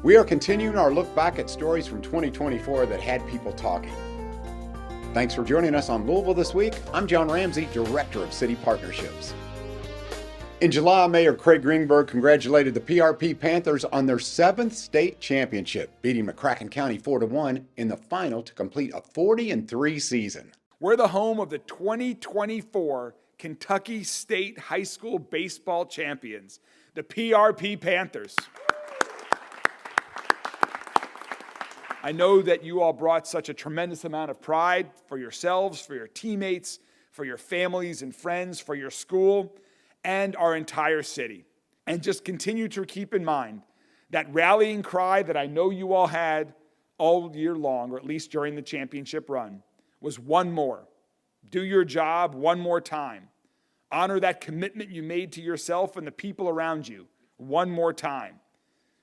We are continuing our look back at stories from 2024 that had people talking. Thanks for joining us on Louisville This Week. I'm John Ramsey, Director of City Partnerships. In July, Mayor Craig Greenberg congratulated the PRP Panthers on their 7th state championship, beating McCracken County 4-1 in the final to complete a 40-3 season. We're the home of the 2024 Kentucky State High School Baseball Champions, the PRP Panthers. I know that you all brought such a tremendous amount of pride for yourselves, for your teammates, for your families and friends, for your school, and our entire city. And just continue to keep in mind that rallying cry that I know you all had all year long, or at least during the championship run, was one more. Do your job one more time. Honor that commitment you made to yourself and the people around you one more time.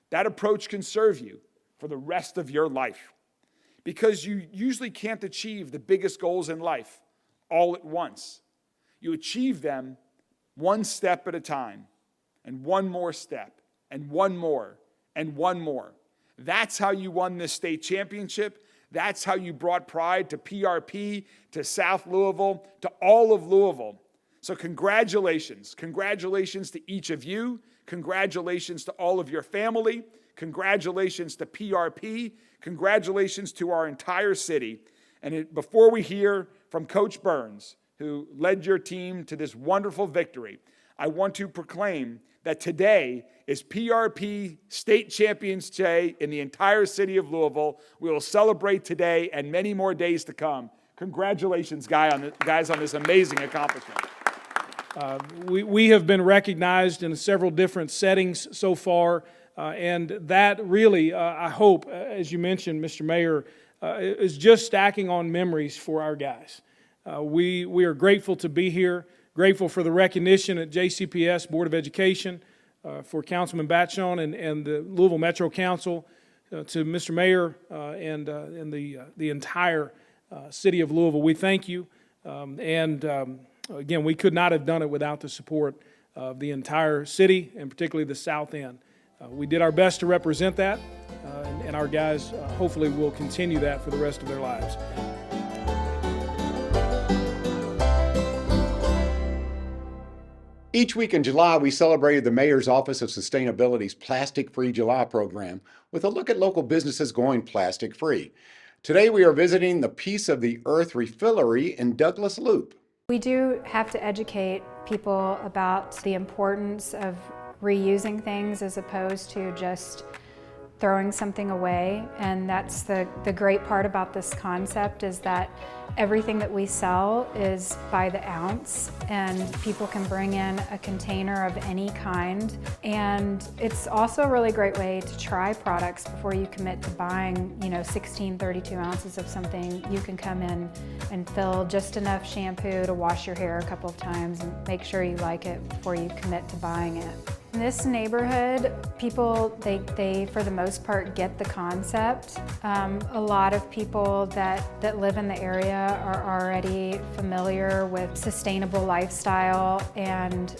That approach can serve you for the rest of your life, because you usually can't achieve the biggest goals in life all at once. You achieve them one step at a time, and one more step, and one more, and one more. That's how you won this state championship. That's how you brought pride to PRP, to South Louisville, to all of Louisville. So congratulations. Congratulations to each of you. Congratulations to all of your family. Congratulations to PRP. Congratulations to our entire city. And before we hear from Coach Burns, who led your team to this wonderful victory, I want to proclaim that today is PRP State Champions Day in the entire city of Louisville. We will celebrate today and many more days to come. Congratulations, guys, on this amazing accomplishment. We have been recognized in several different settings so far, and that really, I hope, as you mentioned, Mr. Mayor, is just stacking on memories for our guys. We are grateful to be here, grateful for the recognition at JCPS Board of Education, for Councilman Batchon and the Louisville Metro Council, to Mr. Mayor and the entire city of Louisville. We thank you, again, we could not have done it without the support of the entire city, and particularly the South End. We did our best to represent that, and our guys hopefully will continue that for the rest of their lives. Each week in July, we celebrated the Mayor's Office of Sustainability's Plastic Free July program with a look at local businesses going plastic free. Today, we are visiting the Piece of the Earth Refillery in Douglas Loop. We do have to educate people about the importance of reusing things as opposed to just throwing something away. And that's the great part about this concept, is that everything that we sell is by the ounce, and people can bring in a container of any kind. And it's also a really great way to try products before you commit to buying, 16, 32 ounces of something. You can come in and fill just enough shampoo to wash your hair a couple of times and make sure you like it before you commit to buying it. In this neighborhood, people, they for the most part get the concept. A lot of people that live in the area are already familiar with sustainable lifestyle, and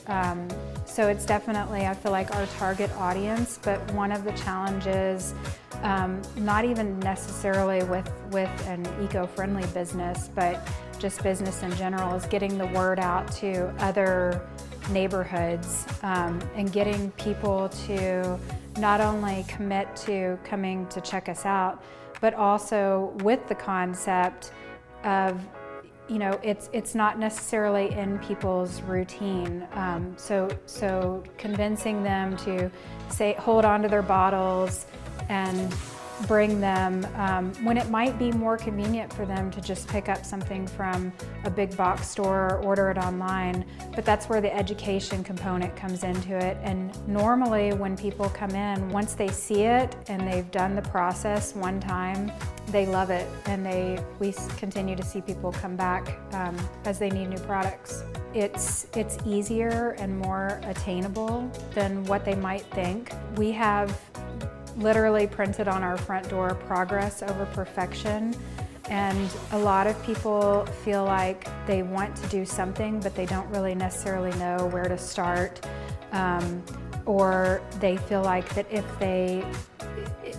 so it's definitely, I feel like, our target audience. But one of the challenges, not even necessarily with an eco-friendly business, but just business in general, is getting the word out to other neighborhoods, and getting people to not only commit to coming to check us out, but also with the concept of, it's not necessarily in people's routine. So convincing them to hold on to their bottles and bring them when it might be more convenient for them to just pick up something from a big box store or order it online. But that's where the education component comes into it. And normally when people come in, once they see it and they've done the process one time, they love it, and we continue to see people come back as they need new products. It's easier and more attainable than what they might think. We have literally printed on our front door progress over perfection, and a lot of people feel like they want to do something but they don't really necessarily know where to start, or they feel like that if they,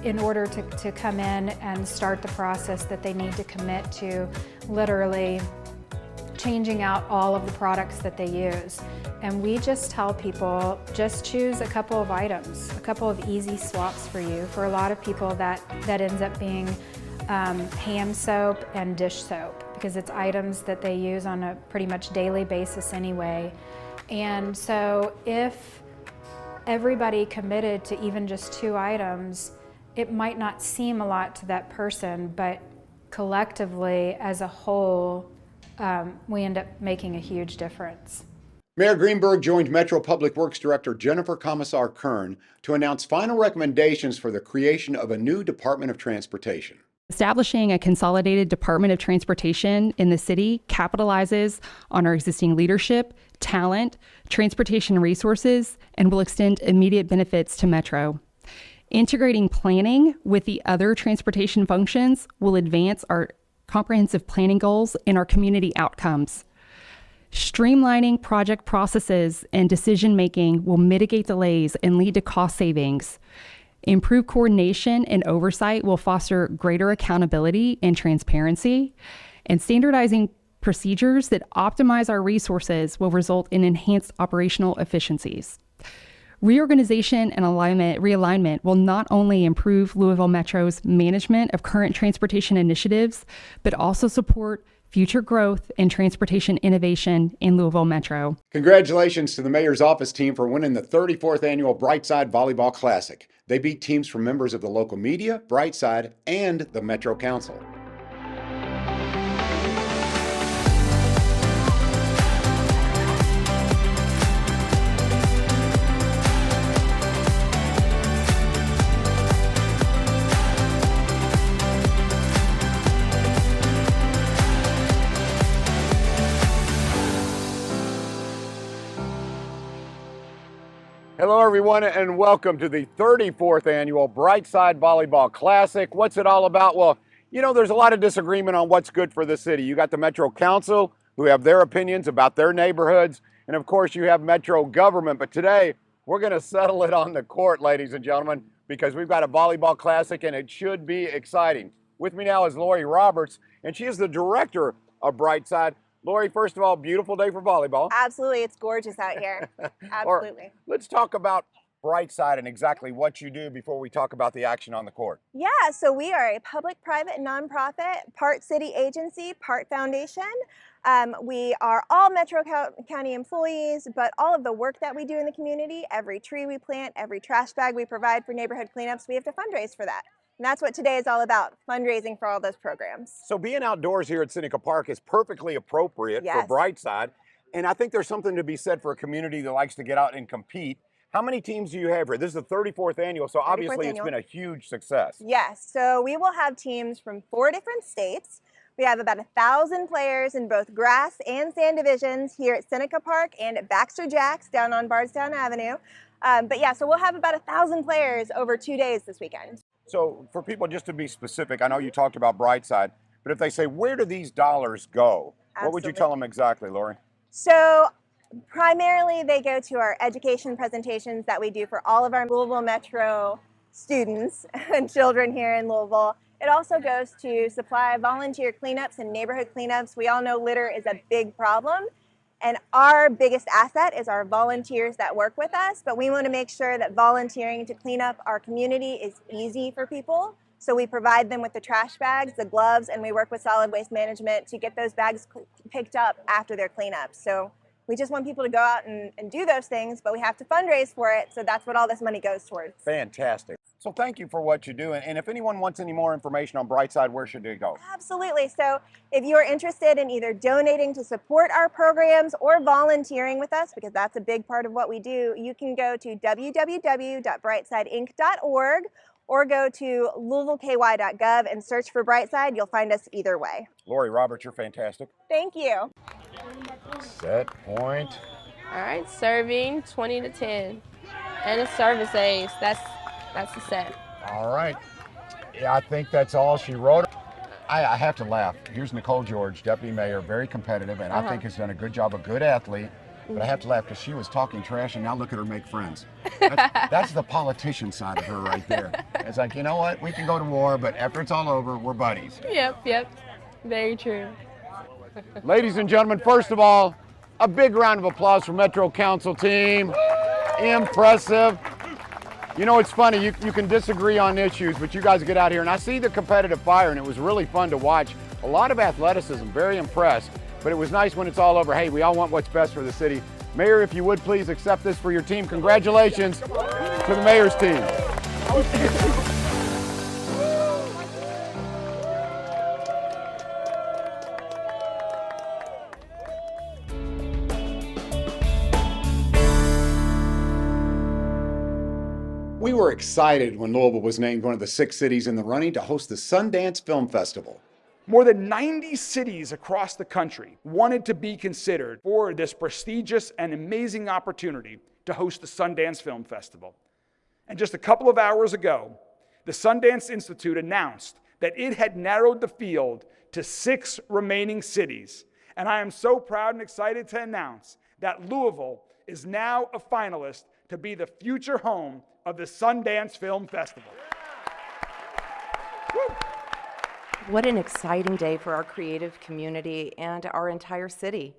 in order to come in and start the process, that they need to commit to literally changing out all of the products that they use. And we just tell people, just choose a couple of items, a couple of easy swaps for you. For a lot of people, that ends up being hand soap and dish soap, because it's items that they use on a pretty much daily basis anyway. And so if everybody committed to even just 2 items, it might not seem a lot to that person, but collectively as a whole, we end up making a huge difference. Mayor Greenberg joined Metro Public Works Director Jennifer Commissar-Kern to announce final recommendations for the creation of a new Department of Transportation. Establishing a consolidated Department of Transportation in the city capitalizes on our existing leadership, talent, transportation resources, and will extend immediate benefits to Metro. Integrating planning with the other transportation functions will advance our comprehensive planning goals and our community outcomes. Streamlining project processes and decision-making will mitigate delays and lead to cost savings. Improved coordination and oversight will foster greater accountability and transparency. And standardizing procedures that optimize our resources will result in enhanced operational efficiencies. Reorganization and realignment will not only improve Louisville Metro's management of current transportation initiatives, but also support future growth and transportation innovation in Louisville Metro. Congratulations to the mayor's office team for winning the 34th annual Brightside Volleyball Classic. They beat teams from members of the local media, Brightside, and the Metro Council. Hello everyone and welcome to the 34th annual Brightside Volleyball Classic. What's it all about? Well, you know, there's a lot of disagreement on what's good for the city. You got the Metro Council who have their opinions about their neighborhoods, and of course you have Metro government. But today we're going to settle it on the court, ladies and gentlemen, because we've got a volleyball classic and it should be exciting. With me now is Lori Roberts, and she is the director of Brightside. Lori, first of all, beautiful day for volleyball. Absolutely, it's gorgeous out here. Absolutely. Let's talk about Brightside and exactly what you do before we talk about the action on the court. Yeah, so we are a public-private nonprofit, part city agency, part foundation. We are all Metro County employees, but all of the work that we do in the community, every tree we plant, every trash bag we provide for neighborhood cleanups, we have to fundraise for that. And that's what today is all about, fundraising for all those programs. So being outdoors here at Seneca Park is perfectly appropriate for Brightside. And I think there's something to be said for a community that likes to get out and compete. How many teams do you have here? This is the 34th annual, so obviously it's been a huge success. Yes, so we will have teams from 4 different states. We have about 1,000 players in both grass and sand divisions here at Seneca Park and at Baxter Jacks down on Bardstown Avenue. But yeah, so we'll have about 1,000 players over 2 days this weekend. So for people, just to be specific, I know you talked about Brightside, but if they say, where do these dollars go? Absolutely. What would you tell them exactly, Lori? So primarily they go to our education presentations that we do for all of our Louisville Metro students and children here in Louisville. It also goes to supply volunteer cleanups and neighborhood cleanups. We all know litter is a big problem, and our biggest asset is our volunteers that work with us, but we want to make sure that volunteering to clean up our community is easy for people. So we provide them with the trash bags, the gloves, and we work with solid waste management to get those bags picked up after their cleanup. So we just want people to go out and do those things, but we have to fundraise for it, so that's what all this money goes towards. Fantastic. So thank you for what you do. And if anyone wants any more information on Brightside, where should they go? Absolutely. So if you're interested in either donating to support our programs or volunteering with us, because that's a big part of what we do, you can go to www.brightsideinc.org or go to louisvilleky.gov and search for Brightside. You'll find us either way. Lori Roberts, you're fantastic. Thank you. Set point. All right, serving 20-10, and a service ace. That's the set. All right. Yeah, I think that's all she wrote. I have to laugh. Here's Nicole George, Deputy Mayor, very competitive, and I think has done a good job, a good athlete. But I have to laugh because she was talking trash, and now look at her make friends. That's the politician side of her right there. It's like, you know what? We can go to war, but after it's all over, we're buddies. Yep. Very true. Ladies and gentlemen, first of all, a big round of applause for Metro Council team. Impressive. You know, it's funny, you can disagree on issues, but you guys get out here, and I see the competitive fire, and it was really fun to watch. A lot of athleticism, very impressed, but it was nice when it's all over. Hey, we all want what's best for the city. Mayor, if you would please accept this for your team. Congratulations to the mayor's team. We were excited when Louisville was named one of the 6 cities in the running to host the Sundance Film Festival. More than 90 cities across the country wanted to be considered for this prestigious and amazing opportunity to host the Sundance Film Festival. And just a couple of hours ago, the Sundance Institute announced that it had narrowed the field to 6 remaining cities. And I am so proud and excited to announce that Louisville is now a finalist to be the future home of the Sundance Film Festival. Woo. What an exciting day for our creative community and our entire city.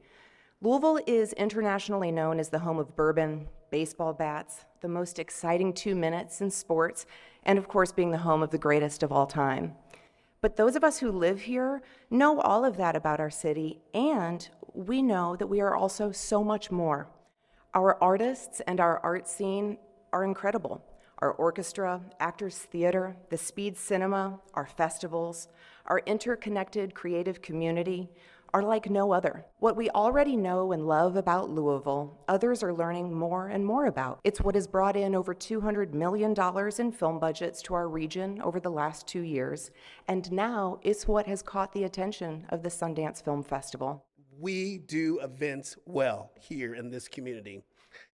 Louisville is internationally known as the home of bourbon, baseball bats, the most exciting 2 minutes in sports, and of course being the home of the greatest of all time. But those of us who live here know all of that about our city, and we know that we are also so much more. Our artists and our art scene are incredible. Our orchestra, Actors Theater, the Speed Cinema, our festivals, our interconnected creative community are like no other. What we already know and love about Louisville, others are learning more and more about. It's what has brought in over $200 million in film budgets to our region over the last 2 years, and now it's what has caught the attention of the Sundance Film Festival. We do events well here in this community.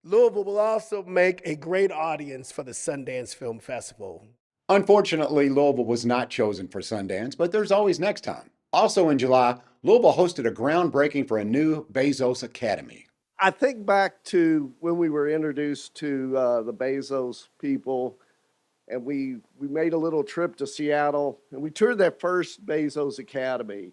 Louisville will also make a great audience for the Sundance Film Festival. Unfortunately, Louisville was not chosen for Sundance, but there's always next time. Also in July, Louisville hosted a groundbreaking for a new Bezos Academy. I think back to when we were introduced to the Bezos people, and we made a little trip to Seattle, and we toured that first Bezos Academy.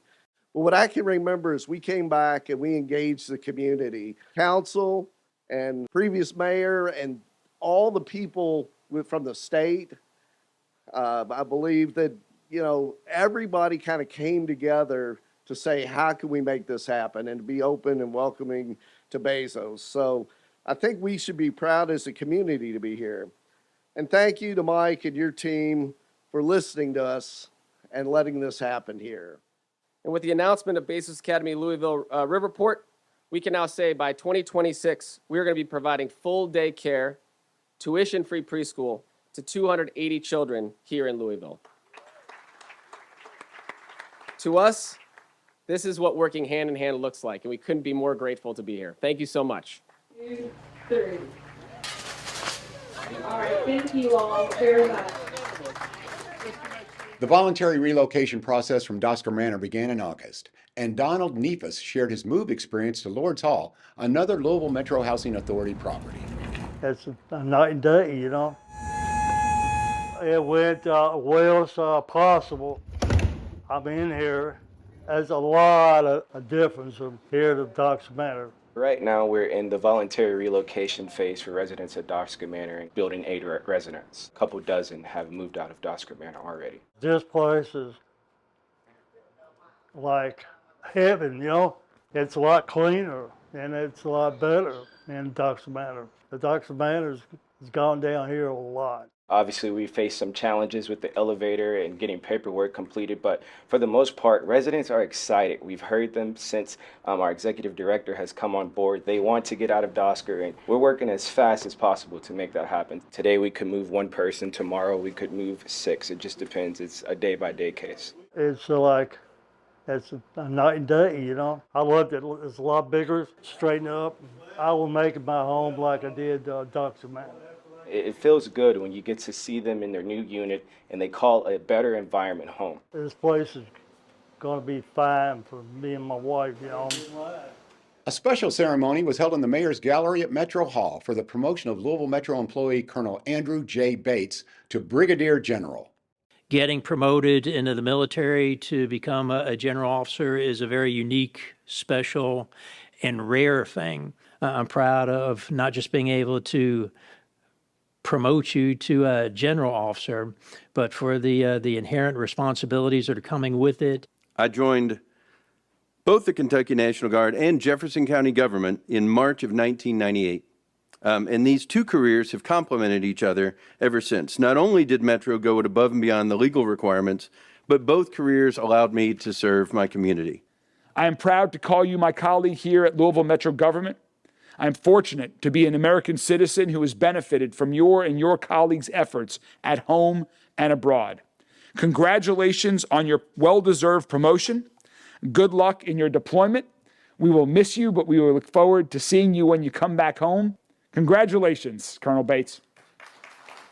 But what I can remember is we came back and we engaged the community, council and previous mayor and all the people from the state. I believe that, you know, everybody kind of came together to say, how can we make this happen, and to be open and welcoming to Bezos. So I think we should be proud as a community to be here. And thank you to Mike and your team for listening to us and letting this happen here. And with the announcement of Bezos Academy Louisville Riverport, we can now say by 2026, we're going to be providing full day care, tuition-free preschool to 280 children here in Louisville. To us, this is what working hand in hand looks like, and we couldn't be more grateful to be here. Thank you so much. 2, 3. All right, thank you all very much. The voluntary relocation process from Dosker Manor began in August, and Donald Neefus shared his move experience to Lord's Hall, another Louisville Metro Housing Authority property. It's a night and day, you know. It went well as possible. I'm in here. There's a lot of difference from here to Dosker Manor. Right now, we're in the voluntary relocation phase for residents at Dosker Manor and building 8 residents. A couple dozen have moved out of Dosker Manor already. This place is like heaven, you know. It's a lot cleaner and it's a lot better than Dosker Manor. The Dosker Manor has gone down here a lot. Obviously, we face some challenges with the elevator and getting paperwork completed, but for the most part, residents are excited. We've heard them since our executive director has come on board. They want to get out of Dosker, and we're working as fast as possible to make that happen. Today, we could move 1 person. Tomorrow, we could move 6. It just depends. It's a day-by-day case. It's like, it's a night and day, you know. I loved it. It's a lot bigger, straighten up. I will make it my home like I did Dosker Manor. It feels good when you get to see them in their new unit and they call a better environment home. This place is going to be fine for me and my wife, you know. A special ceremony was held in the Mayor's Gallery at Metro Hall for the promotion of Louisville Metro employee Colonel Andrew J. Bates to Brigadier General. Getting promoted into the military to become a general officer is a very unique, special, and rare thing. I'm proud of not just being able to promote you to a general officer, but for the inherent responsibilities that are coming with it. I joined both the Kentucky National Guard and Jefferson County government in March of 1998. And these two careers have complemented each other ever since. Not only did Metro go above and beyond the legal requirements, but both careers allowed me to serve my community. I am proud to call you my colleague here at Louisville Metro Government. I am fortunate to be an American citizen who has benefited from your and your colleagues' efforts at home and abroad. Congratulations on your well-deserved promotion. Good luck in your deployment. We will miss you, but we will look forward to seeing you when you come back home. Congratulations, Colonel Bates.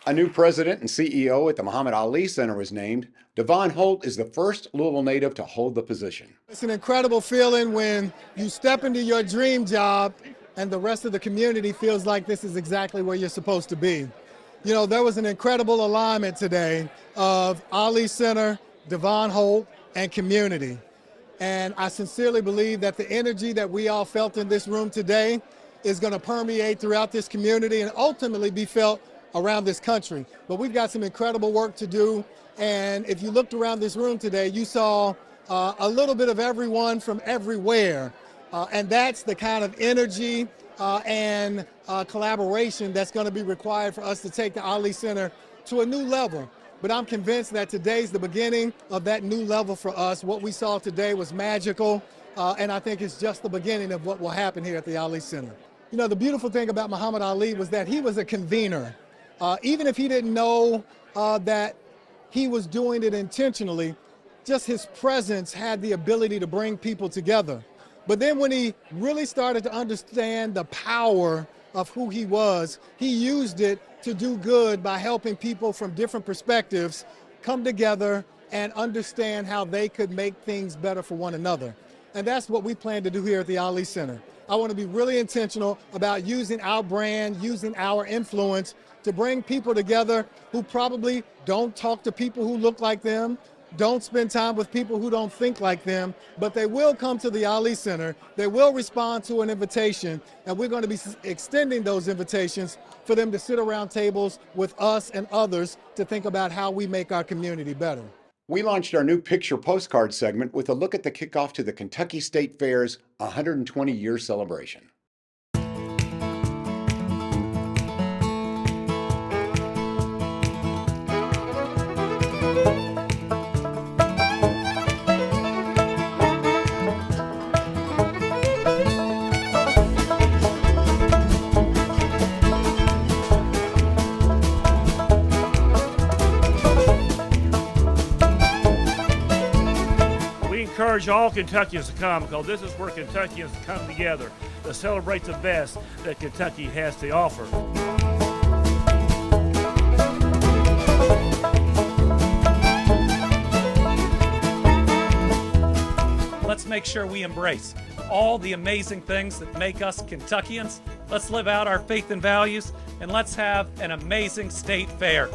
A new president and CEO at the Muhammad Ali Center was named. Devon Holt is the first Louisville native to hold the position. It's an incredible feeling when you step into your dream job and the rest of the community feels like this is exactly where you're supposed to be. You know, there was an incredible alignment today of Ali Center, Devon Holt, and community. And I sincerely believe that the energy that we all felt in this room today is going to permeate throughout this community and ultimately be felt around this country. But we've got some incredible work to do. And if you looked around this room today, you saw a little bit of everyone from everywhere. And that's the kind of energy and collaboration that's going to be required for us to take the Ali Center to a new level. But I'm convinced that today's the beginning of that new level for us. What we saw today was magical, and I think it's just the beginning of what will happen here at the Ali Center. You know, the beautiful thing about Muhammad Ali was that he was a convener. Even if he didn't know that he was doing it intentionally, just his presence had the ability to bring people together. But then when he really started to understand the power of who he was, he used it to do good by helping people from different perspectives come together and understand how they could make things better for one another. And that's what we plan to do here at the Ali Center. I want to be really intentional about using our brand, using our influence to bring people together who probably don't talk to people who look like them, don't spend time with people who don't think like them, but they will come to the Ali Center, they will respond to an invitation, and we're going to be extending those invitations for them to sit around tables with us and others to think about how we make our community better. We launched our new picture postcard segment with a look at the kickoff to the Kentucky State Fair's 120-year celebration. Encourage all Kentuckians to come, because this is where Kentuckians come together to celebrate the best that Kentucky has to offer. Let's make sure we embrace all the amazing things that make us Kentuckians. Let's live out our faith and values, and let's have an amazing state fair.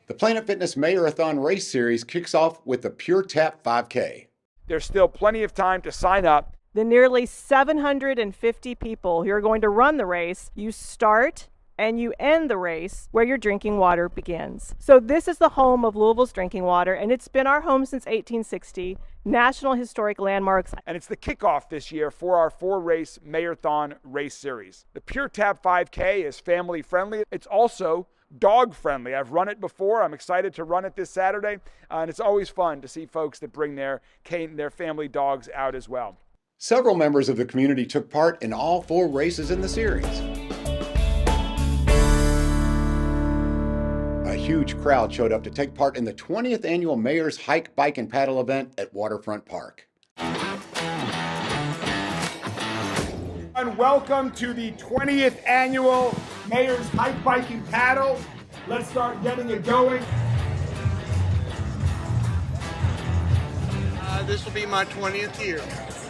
The Planet Fitness Mayorathon Race Series kicks off with the Pure Tap 5K. There's still plenty of time to sign up. The nearly 750 people who are going to run the race, you start and you end the race where your drinking water begins. So this is the home of Louisville's drinking water, and it's been our home since 1860, National Historic Landmarks. And it's the kickoff this year for our 4-race Mayorathon Race Series. The Pure Tap 5K is family friendly. It's also dog friendly. I've run it before. I'm excited to run it this Saturday. And it's always fun to see folks that bring their family dogs out as well. Several members of the community took part in all 4 races in the series. A huge crowd showed up to take part in the 20th annual Mayor's Hike, Bike, and Paddle event at Waterfront Park. And welcome to the 20th annual Mayor's Hike, Bike, and Paddle. Let's start getting it going. This will be my 20th year.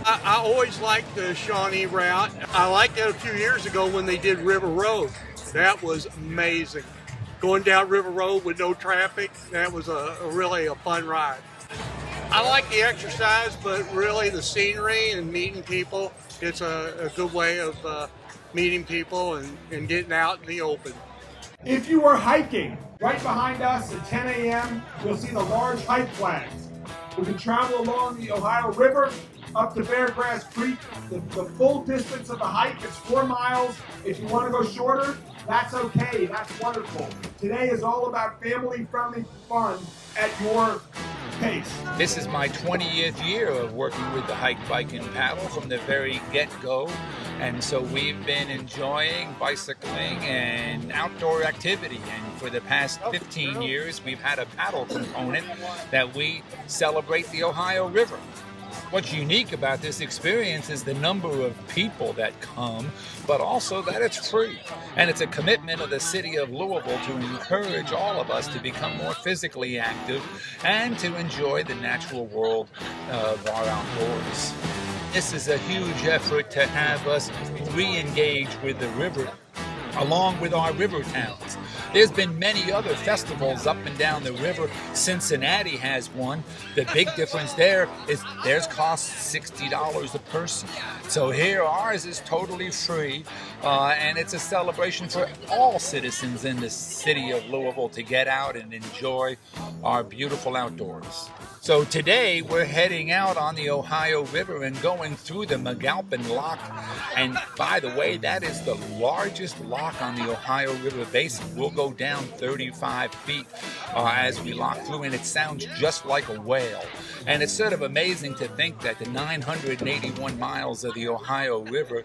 I always liked the Shawnee route. I liked it a few years ago when they did River Road. That was amazing. Going down River Road with no traffic, that was really a fun ride. I like the exercise, but really the scenery and meeting people, it's a good way of meeting people and getting out in the open. If you are hiking, right behind us at 10 a.m., you'll see the large hike flags. We can travel along the Ohio River up to Beargrass Creek. The full distance of the hike is 4 miles. If you want to go shorter, that's okay. That's wonderful. Today is all about family-friendly fun at your pace. This is my 20th year of working with the Hike, Bike, and Paddle from the very get-go. And so we've been enjoying bicycling and outdoor activity. And for the past 15 years, we've had a paddle component that we celebrate the Ohio River. What's unique about this experience is the number of people that come, but also that it's free. And it's a commitment of the city of Louisville to encourage all of us to become more physically active and to enjoy the natural world of our outdoors. This is a huge effort to have us re-engage with the river along with our river towns. There's been many other festivals up and down the river. Cincinnati has one. The big difference there is theirs costs $60 a person. So here ours is totally free, and it's a celebration for all citizens in the city of Louisville to get out and enjoy our beautiful outdoors. So today we're heading out on the Ohio River and going through the McAlpin Lock. And by the way, that is the largest lock on the Ohio River basin. We'll go down 35 feet as we lock through, and it sounds just like a whale. And it's sort of amazing to think that the 981 miles of the Ohio River,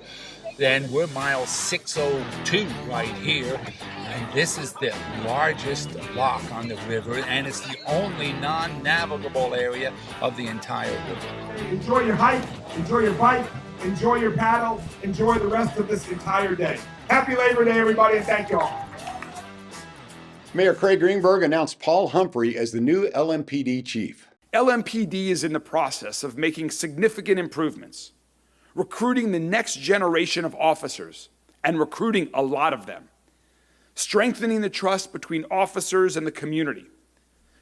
then we're mile 602 right here. And this is the largest lock on the river, and it's the only non-navigable area of the entire river. Enjoy your hike, enjoy your bike, enjoy your paddle, enjoy the rest of this entire day. Happy Labor Day, everybody, and thank you all. Mayor Craig Greenberg announced Paul Humphrey as the new LMPD chief. LMPD is in the process of making significant improvements, recruiting the next generation of officers, and recruiting a lot of them, strengthening the trust between officers and the community,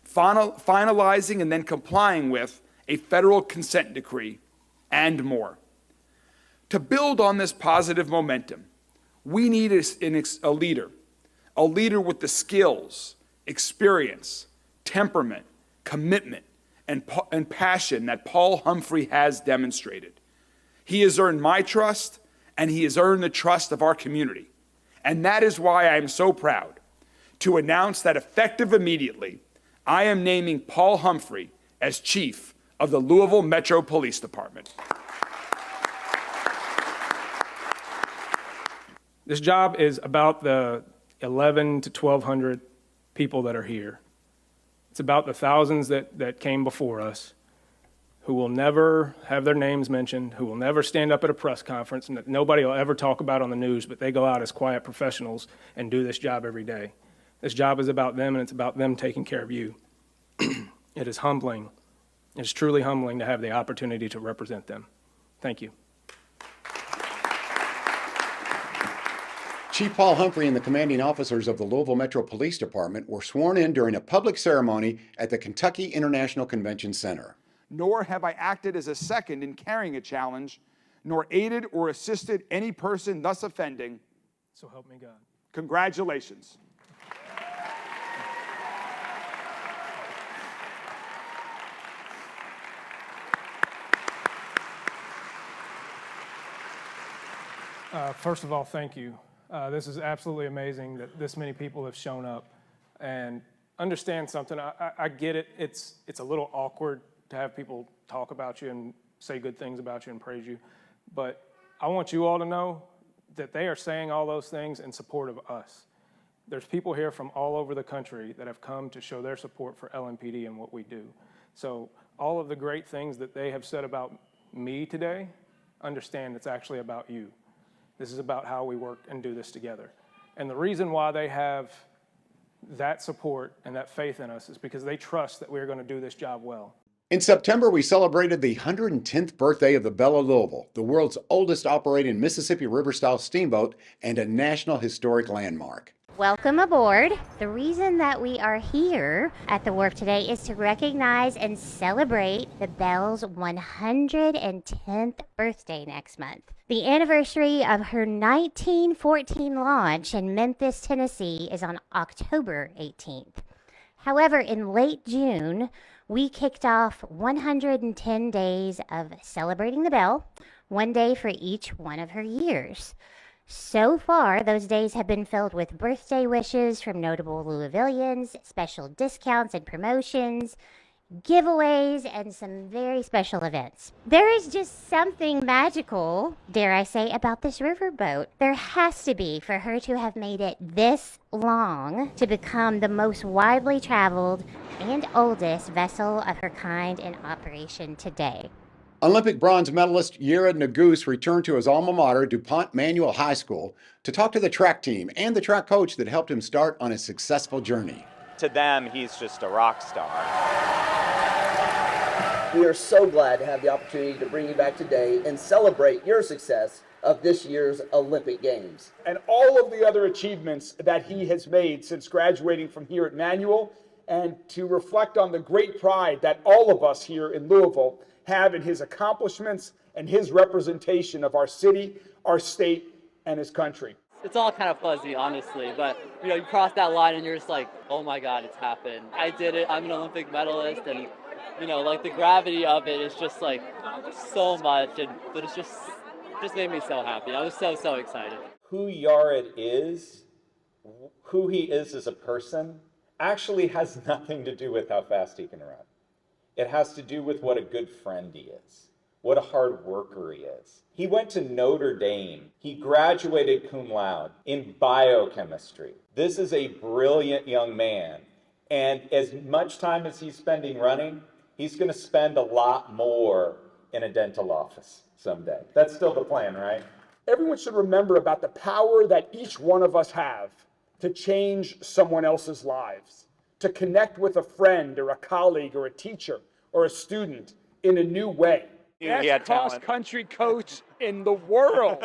finalizing and then complying with a federal consent decree, and more. To build on this positive momentum, we need a leader with the skills, experience, temperament, commitment, and passion that Paul Humphrey has demonstrated. He has earned my trust, and he has earned the trust of our community. And that is why I am so proud to announce that effective immediately, I am naming Paul Humphrey as chief of the Louisville Metro Police Department. This job is about the 11 to 1,200 people that are here. It's about the thousands that came before us, who will never have their names mentioned, who will never stand up at a press conference, and that nobody will ever talk about on the news, but they go out as quiet professionals and do this job every day. This job is about them, and it's about them taking care of you. It is humbling. It is truly humbling to have the opportunity to represent them. Thank you. Chief Paul Humphrey and the commanding officers of the Louisville Metro Police Department were sworn in during a public ceremony at the Kentucky International Convention Center. Nor have I acted as a second in carrying a challenge, nor aided or assisted any person thus offending. So help me God. Congratulations. First of all, thank you. This is absolutely amazing that this many people have shown up. And understand something, I get it. It's a little awkward to have people talk about you and say good things about you and praise you. But I want you all to know that they are saying all those things in support of us. There's people here from all over the country that have come to show their support for LMPD and what we do. So all of the great things that they have said about me today, understand it's actually about you. This is about how we work and do this together. And the reason why they have that support and that faith in us is because they trust that we're going to do this job well. In September, we celebrated the 110th birthday of the Belle of Louisville, the world's oldest operating Mississippi River-style steamboat and a National Historic Landmark. Welcome aboard. The reason that we are here at the wharf today is to recognize and celebrate the Belle's 110th birthday next month. The anniversary of her 1914 launch in Memphis, Tennessee is on October 18th. However, in late June, we kicked off 110 days of celebrating the Belle, one day for each one of her years. So far, those days have been filled with birthday wishes from notable Louisvillians, special discounts and promotions, giveaways, and some very special events. There is just something magical, dare I say, about this riverboat. There has to be for her to have made it this long to become the most widely traveled and oldest vessel of her kind in operation today. Olympic bronze medalist Yera Nagus returned to his alma mater, DuPont Manual High School, to talk to the track team and the track coach that helped him start on his successful journey. To them, he's just a rock star. We are so glad to have the opportunity to bring you back today and celebrate your success of this year's Olympic Games. And all of the other achievements that he has made since graduating from here at Manual, and to reflect on the great pride that all of us here in Louisville have in his accomplishments and his representation of our city, our state, and his country. It's all kind of fuzzy, honestly, but you cross that line and you're just like, oh my God, it's happened. I did it. I'm an Olympic medalist, and like the gravity of it is just like so much, but it's just made me so happy. I was so excited. Who Yared is, who he is as a person, actually has nothing to do with how fast he can run. It has to do with what a good friend he is, what a hard worker he is. He went to Notre Dame. He graduated cum laude in biochemistry. This is a brilliant young man. And as much time as he's spending running, he's going to spend a lot more in a dental office someday. That's still the plan, right? Everyone should remember about the power that each one of us have to change someone else's lives, to connect with a friend or a colleague or a teacher or a student in a new way. Best cross-country coach in the world,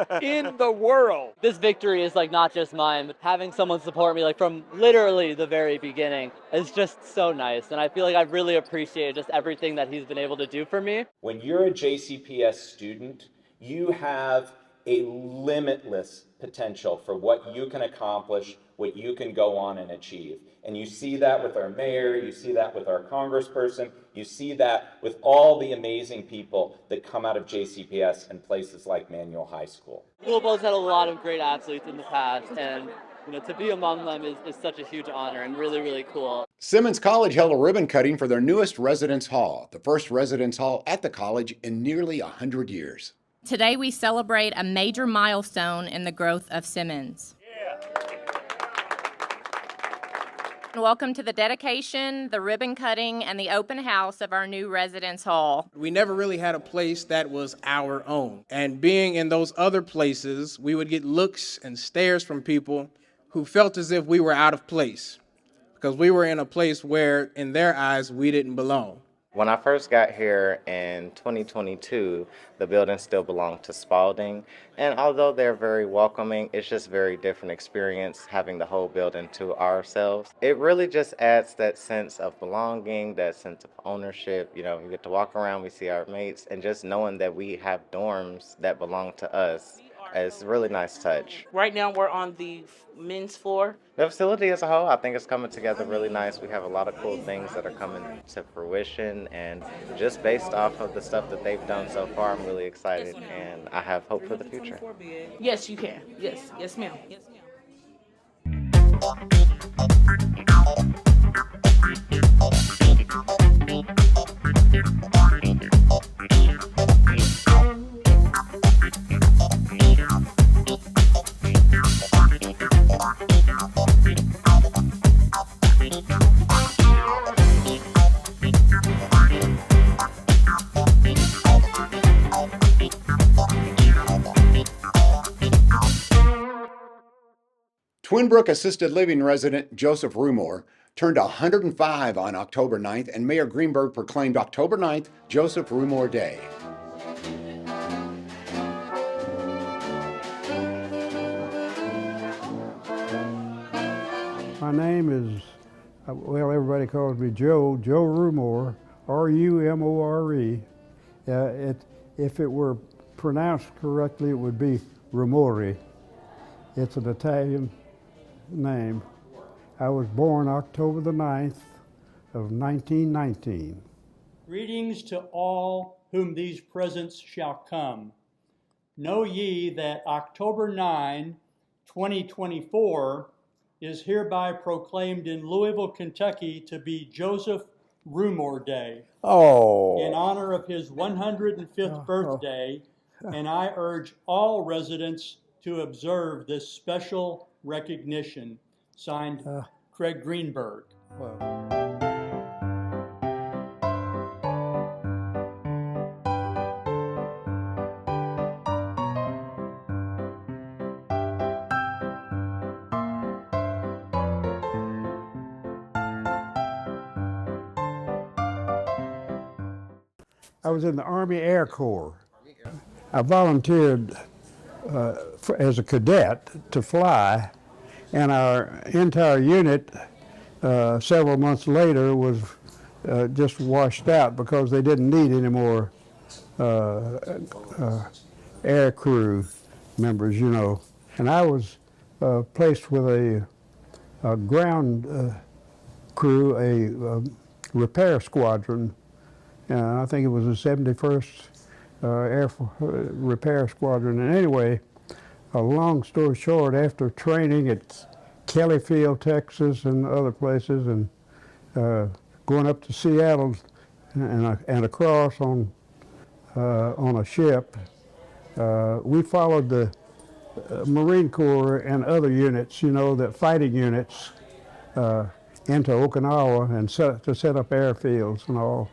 This victory is not just mine, but having someone support me from literally the very beginning is just so nice. And I feel like I've really appreciated just everything that he's been able to do for me. When you're a JCPS student, you have a limitless potential for what you can accomplish, what you can go on and achieve. And you see that with our mayor, you see that with our congressperson, you see that with all the amazing people that come out of JCPS and places like Manual High School. Louisville's had a lot of great athletes in the past, and to be among them is such a huge honor and really, really cool. Simmons College held a ribbon cutting for their newest residence hall, the first residence hall at the college in nearly 100 years. Today we celebrate a major milestone in the growth of Simmons. Welcome to the dedication, the ribbon cutting, and the open house of our new residence hall. We never really had a place that was our own. And being in those other places, we would get looks and stares from people who felt as if we were out of place, because we were in a place where, in their eyes, we didn't belong. When I first got here in 2022, the building still belonged to Spalding. And although they're very welcoming, it's just a very different experience having the whole building to ourselves. It really just adds that sense of belonging, that sense of ownership. We get to walk around, we see our mates, and just knowing that we have dorms that belong to us. It's a really nice touch. Right now we're on the men's floor. The facility as a whole, I think it's coming together really nice. We have a lot of cool things that are coming to fruition, and just based off of the stuff that they've done so far, I'm really excited, and I have hope for the future. Yes, you can. Yes, ma'am. Yes, ma'am. Twin Brook Assisted Living resident Joseph Rumor turned 105 on October 9th, and Mayor Greenberg proclaimed October 9th Joseph Rumor Day. My name is, well, everybody calls me Joe Rumore, R-U-M-O-R-E. If it were pronounced correctly, it would be Rumori. It's an Italian name. I was born October the 9th of 1919. Greetings to all whom these presents shall come. Know ye that October 9, 2024 is hereby proclaimed in Louisville, Kentucky to be Joseph Rumor Day. Oh. In honor of his 105th birthday, and I urge all residents to observe this special recognition. Signed, Craig Greenberg. I was in the Army Air Corps. I volunteered as a cadet to fly, and our entire unit several months later was just washed out because they didn't need any more air crew members, you know. And I was placed with a ground crew, a repair squadron. I think it was the 71st Air Repair Squadron. And anyway, a long story short, after training at Kellyfield, Texas, and other places, and going up to Seattle and across on a ship, we followed the Marine Corps and other units, you know, that fighting units, into Okinawa and to set up airfields and all.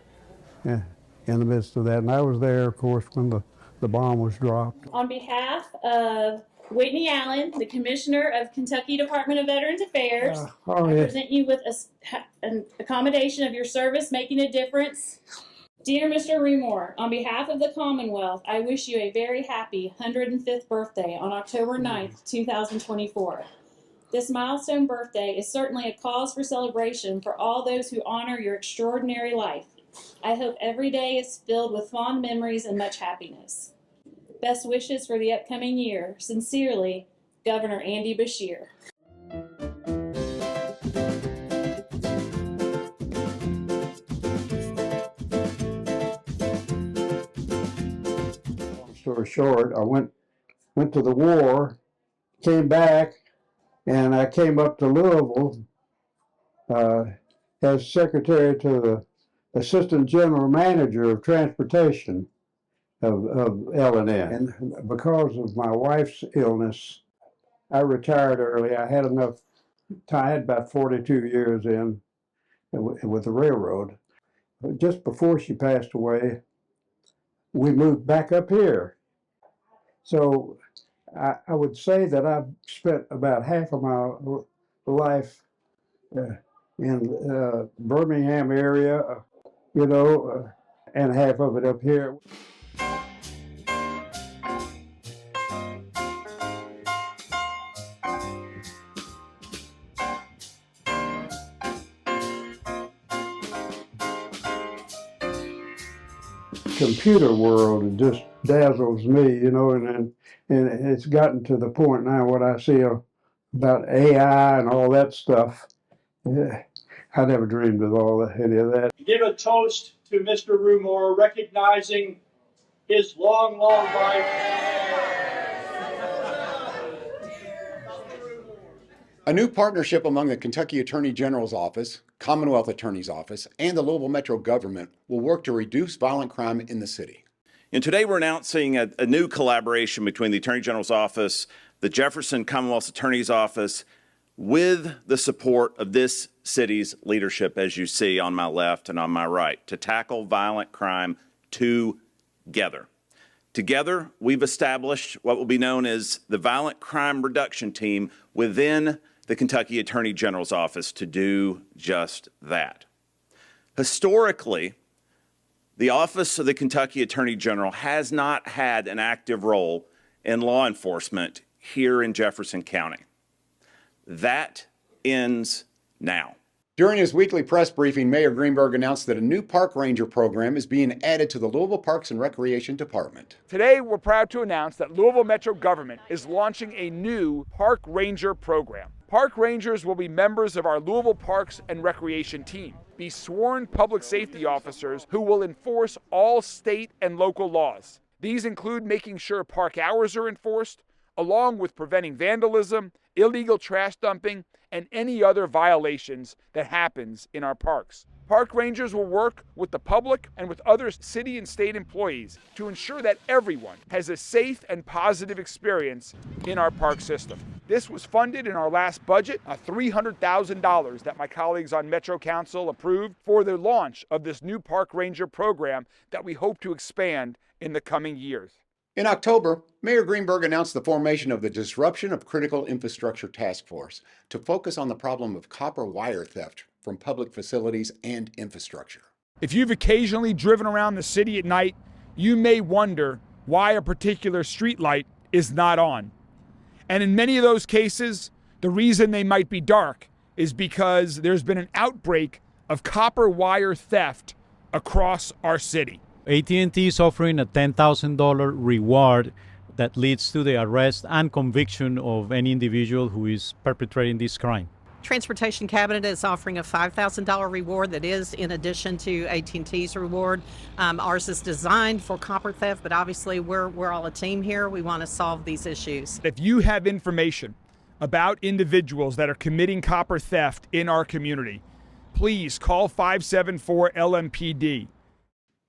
In the midst of that. And I was there, of course, when the bomb was dropped. On behalf of Whitney Allen, the Commissioner of Kentucky Department of Veterans Affairs, I present you with an accommodation of your service making a difference. Dear Mr. Rumor, on behalf of the Commonwealth, I wish you a very happy 105th birthday on October 9th, 2024. This milestone birthday is certainly a cause for celebration for all those who honor your extraordinary life. I hope every day is filled with fond memories and much happiness. Best wishes for the upcoming year. Sincerely, Governor Andy Beshear. Long story short, I went to the war, came back, and I came up to Louisville as secretary to the Assistant General Manager of Transportation of L&N. And because of my wife's illness, I retired early. I had enough time, I had about 42 years in with the railroad. Just before she passed away, we moved back up here. So I would say that I've spent about half of my life in Birmingham area, you know, and half of it up here. Computer world, it just dazzles me, you know, and it's gotten to the point now what I see about AI and all that stuff. Yeah, I never dreamed of any of that. Give a toast to Mr. Rumor, recognizing his long, long life. A new partnership among the Kentucky Attorney General's Office, Commonwealth Attorney's Office, and the Louisville Metro government will work to reduce violent crime in the city. And today we're announcing a new collaboration between the Attorney General's Office, the Jefferson Commonwealth Attorney's Office, with the support of this city's leadership, as you see on my left and on my right, to tackle violent crime together. Together, we've established what will be known as the Violent Crime Reduction Team within the Kentucky Attorney General's office to do just that. Historically, the Office of the Kentucky Attorney General has not had an active role in law enforcement here in Jefferson County. That ends now. During his weekly press briefing, Mayor Greenberg announced that a new park ranger program is being added to the Louisville Parks and Recreation Department. Today, we're proud to announce that Louisville Metro government is launching a new park ranger program. Park rangers will be members of our Louisville Parks and Recreation team, be sworn public safety officers who will enforce all state and local laws. These include making sure park hours are enforced, along with preventing vandalism, illegal trash dumping, and any other violations that happens in our parks. Park rangers will work with the public and with other city and state employees to ensure that everyone has a safe and positive experience in our park system. This was funded in our last budget, $300,000 that my colleagues on Metro Council approved for the launch of this new park ranger program that we hope to expand in the coming years. In October, Mayor Greenberg announced the formation of the Disruption of Critical Infrastructure Task Force to focus on the problem of copper wire theft from public facilities and infrastructure. If you've occasionally driven around the city at night, you may wonder why a particular street light is not on. And in many of those cases, the reason they might be dark is because there's been an outbreak of copper wire theft across our city. AT&T is offering a $10,000 reward that leads to the arrest and conviction of any individual who is perpetrating this crime. Transportation Cabinet is offering a $5,000 reward that is in addition to AT&T's reward. Ours is designed for copper theft, but obviously we're all a team here. We want to solve these issues. If you have information about individuals that are committing copper theft in our community, please call 574-LMPD.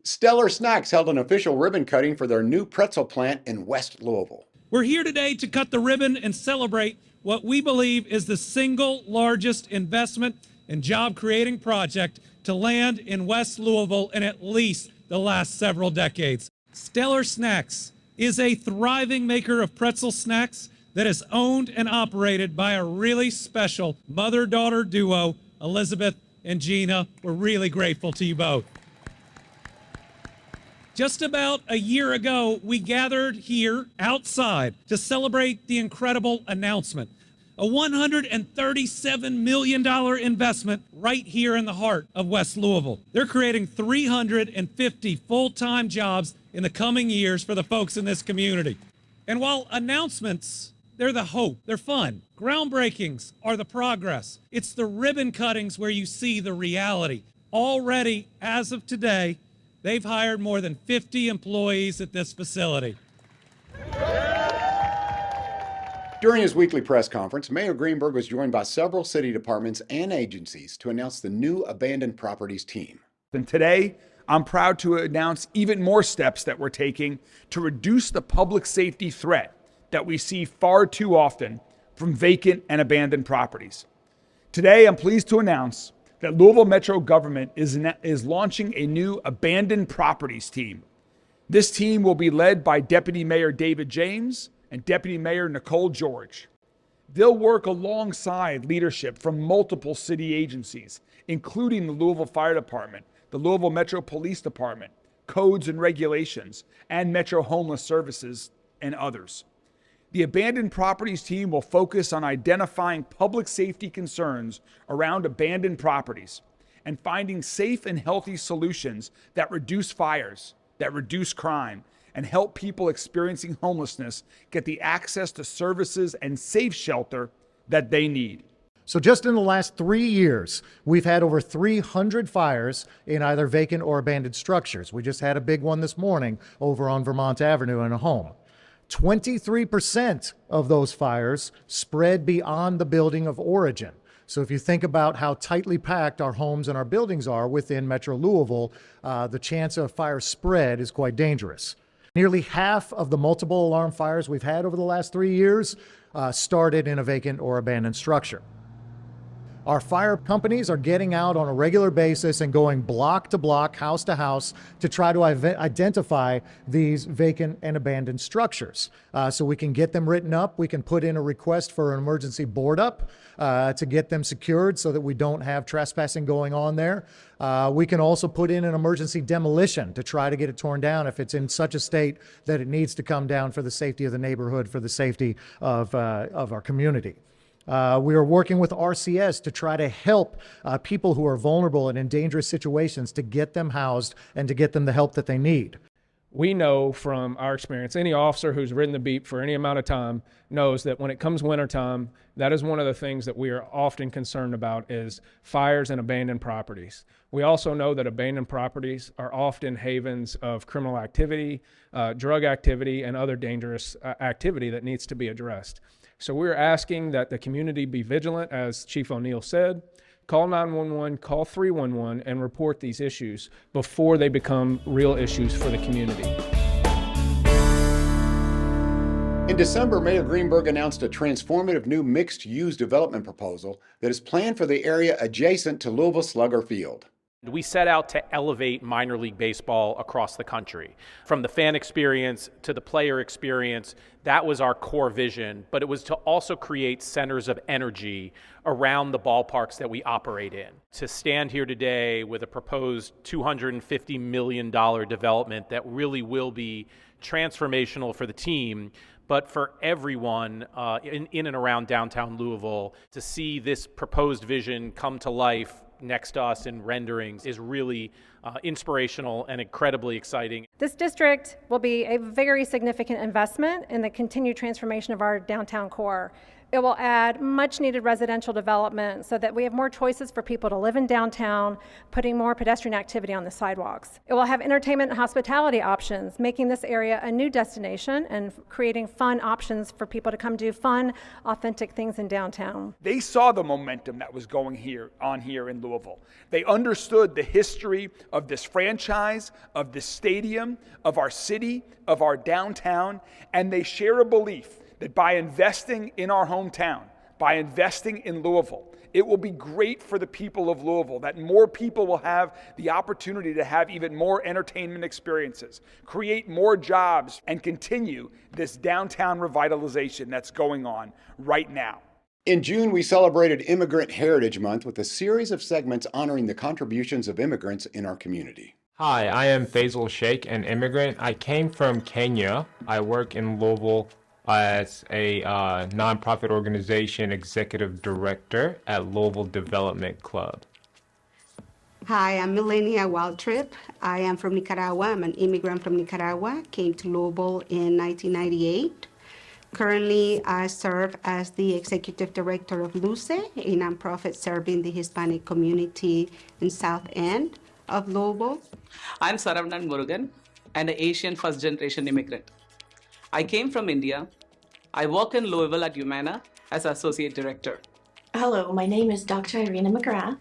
Stellar Snacks held an official ribbon cutting for their new pretzel plant in West Louisville. We're here today to cut the ribbon and celebrate what we believe is the single largest investment and job-creating project to land in West Louisville in at least the last several decades. Stellar Snacks is a thriving maker of pretzel snacks that is owned and operated by a really special mother-daughter duo, Elizabeth and Gina. We're really grateful to you both. Just about a year ago, we gathered here outside to celebrate the incredible announcement. A $137 million investment right here in the heart of West Louisville. They're creating 350 full-time jobs in the coming years for the folks in this community. And while announcements, they're the hope, they're fun. Groundbreakings are the progress. It's the ribbon cuttings where you see the reality. Already, as of today, they've hired more than 50 employees at this facility. During his weekly press conference, Mayor Greenberg was joined by several city departments and agencies to announce the new Abandoned Properties team. And today, I'm proud to announce even more steps that we're taking to reduce the public safety threat that we see far too often from vacant and abandoned properties. Today, I'm pleased to announce that Louisville Metro government is launching a new Abandoned Properties team. This team will be led by Deputy Mayor David James and Deputy Mayor Nicole George. They'll work alongside leadership from multiple city agencies, including the Louisville Fire Department, the Louisville Metro Police Department, Codes and Regulations, and Metro Homeless Services, and others. The Abandoned Properties team will focus on identifying public safety concerns around abandoned properties and finding safe and healthy solutions that reduce fires, that reduce crime, and help people experiencing homelessness get the access to services and safe shelter that they need. So just in the last 3 years, we've had over 300 fires in either vacant or abandoned structures. We just had a big one this morning over on Vermont Avenue in a home. 23% of those fires spread beyond the building of origin. So if you think about how tightly packed our homes and our buildings are within Metro Louisville, the chance of fire spread is quite dangerous. Nearly half of the multiple alarm fires we've had over the last 3 years started in a vacant or abandoned structure. Our fire companies are getting out on a regular basis and going block to block, house to house, to try to identify these vacant and abandoned structures. So we can get them written up. We can put in a request for an emergency board up to get them secured so that we don't have trespassing going on there. We can also put in an emergency demolition to try to get it torn down if it's in such a state that it needs to come down for the safety of the neighborhood, for the safety of our community. We are working with RCS to try to help people who are vulnerable and in dangerous situations to get them housed and to get them the help that they need. We know from our experience, any officer who's ridden the beat for any amount of time knows that when it comes wintertime, that is one of the things that we are often concerned about is fires and abandoned properties. We also know that abandoned properties are often havens of criminal activity, drug activity, and other dangerous activity that needs to be addressed. So we're asking that the community be vigilant, as Chief O'Neill said. Call 911, call 311, and report these issues before they become real issues for the community. In December, Mayor Greenberg announced a transformative new mixed-use development proposal that is planned for the area adjacent to Louisville Slugger Field. We set out to elevate minor league baseball across the country. From the fan experience to the player experience, that was our core vision, but it was to also create centers of energy around the ballparks that we operate in. To stand here today with a proposed $250 million development that really will be transformational for the team, but for everyone in and around downtown Louisville, to see this proposed vision come to life next to us in renderings is really inspirational and incredibly exciting. This district will be a very significant investment in the continued transformation of our downtown core. It will add much needed residential development so that we have more choices for people to live in downtown, putting more pedestrian activity on the sidewalks. It will have entertainment and hospitality options, making this area a new destination and creating fun options for people to come do fun, authentic things in downtown. They saw the momentum that was going on here in Louisville. They understood the history of this franchise, of this stadium, of our city, of our downtown, and they share a belief that by investing in our hometown, by investing in Louisville, it will be great for the people of Louisville, that more people will have the opportunity to have even more entertainment experiences, create more jobs, and continue this downtown revitalization that's going on right now. In June, we celebrated Immigrant Heritage Month with a series of segments honoring the contributions of immigrants in our community. Hi, I am Faisal Sheikh, an immigrant. I came from Kenya. I work in Louisville as a nonprofit organization executive director at Louisville Development Club. Hi, I'm Milenia Wildtrip. I am from Nicaragua. I'm an immigrant from Nicaragua. Came to Louisville in 1998. Currently, I serve as the executive director of LUCE, a nonprofit serving the Hispanic community in South End of Louisville. I'm Saravnan Murugan, an Asian first-generation immigrant. I came from India. I work in Louisville at Humana as associate director. Hello, my name is Dr. Irina McGrath.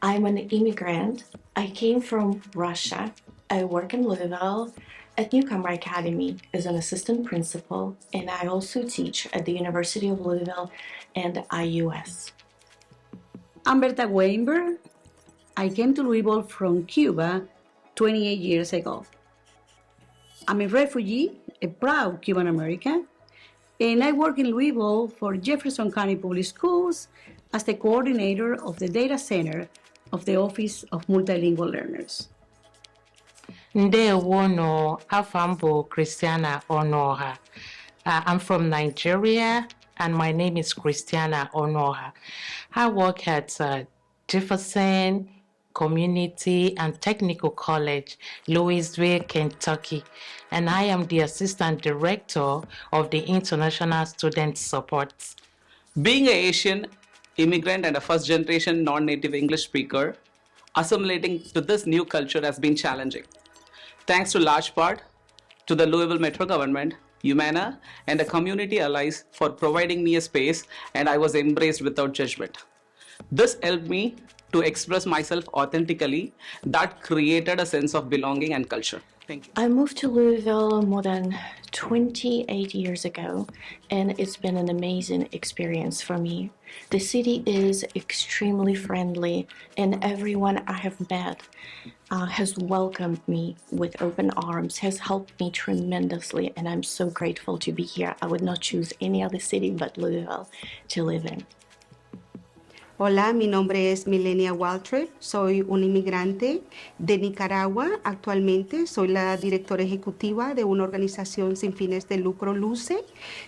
I'm an immigrant. I came from Russia. I work in Louisville at Newcomer Academy as an assistant principal, and I also teach at the University of Louisville and IUS. I'm Berta Weinberg. I came to Louisville from Cuba 28 years ago. I'm a refugee, a proud Cuban American, and I work in Louisville for Jefferson County Public Schools as the coordinator of the data center of the Office of Multilingual Learners. Ndewono, Afambo Christiana Onoha. I'm from Nigeria, and my name is Christiana Onoha. I work at Jefferson Community and Technical College, Louisville, Kentucky, and I am the Assistant Director of the International Student Support. Being an Asian immigrant and a first-generation non-native English speaker, assimilating to this new culture has been challenging. Thanks to large part to the Louisville Metro government, Humana, and the community allies for providing me a space, and I was embraced without judgment. This helped me to express myself authentically, that created a sense of belonging and culture. Thank you. I moved to Louisville more than 28 years ago, and it's been an amazing experience for me. The city is extremely friendly, and everyone I have met has welcomed me with open arms, has helped me tremendously, and I'm so grateful to be here. I would not choose any other city but Louisville to live in. Hola, mi nombre es Milenia Waltrip, soy una inmigrante de Nicaragua. Actualmente soy la directora ejecutiva de una organización sin fines de lucro, LUCE.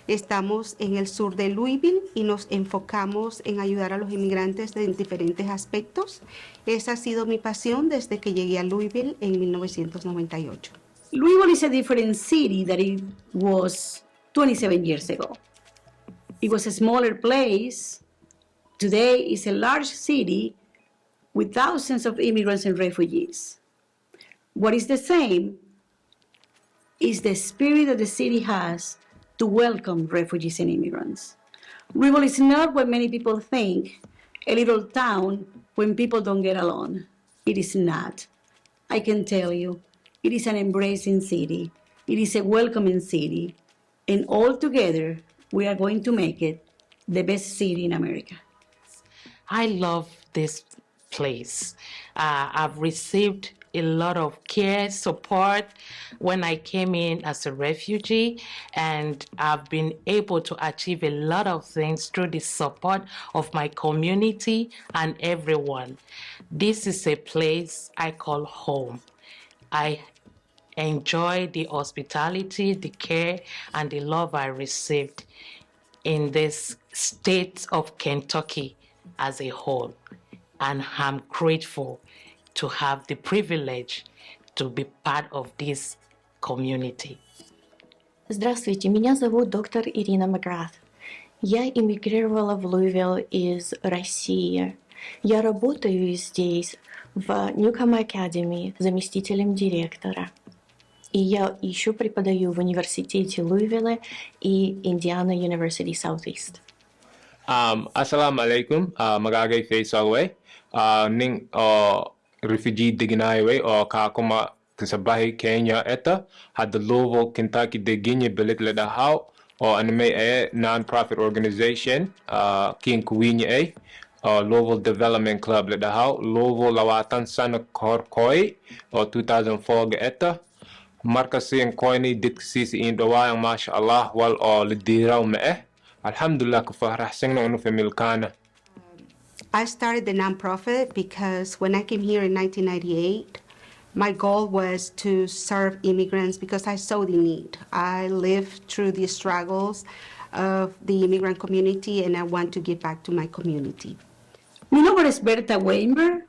Estamos en el sur de Louisville y nos enfocamos en ayudar a los inmigrantes en diferentes aspectos. Esa ha sido mi pasión desde que llegué a Louisville en 1998. Louisville is a different city than it was 27 years ago. It was a smaller place. Today is a large city with thousands of immigrants and refugees. What is the same is the spirit that the city has to welcome refugees and immigrants. Louisville is not what many people think, a little town when people don't get along. It is not. I can tell you, it is an embracing city. It is a welcoming city. And all together, we are going to make it the best city in America. I love this place. I've received a lot of care, support when I came in as a refugee, and I've been able to achieve a lot of things through the support of my community and everyone. This is a place I call home. I enjoy the hospitality, the care, and the love I received in this state of Kentucky as a whole, and I'm grateful to have the privilege to be part of this community. Здравствуйте, меня зовут доктор Ирина Маград. Я эмигрировала в Луивилл из России. Я работаю здесь в Newcomer Academy заместителем директора. И я еще преподаю в университете Луивилля и Indiana University Southeast. Assalamu alaikum, magagay face away. Ning refugee diginaiwe o kakuma kasabahi Kenya eta had the Louisville, Kentucky diginya belik leda how o anime a non-profit organization king kuwinya Louisville Development Club leda how Louisville lawatan sana korkoi o 2004 ge eta markasi ang koini diksisi indowa yang masha Allah wal o lidiraw me Alhamdulillah kufarahsing na familkana. I started the nonprofit because when I came here in 1998, my goal was to serve immigrants because I saw the need. I lived through the struggles of the immigrant community and I want to give back to my community. Mi nombre es Berta Weinberg.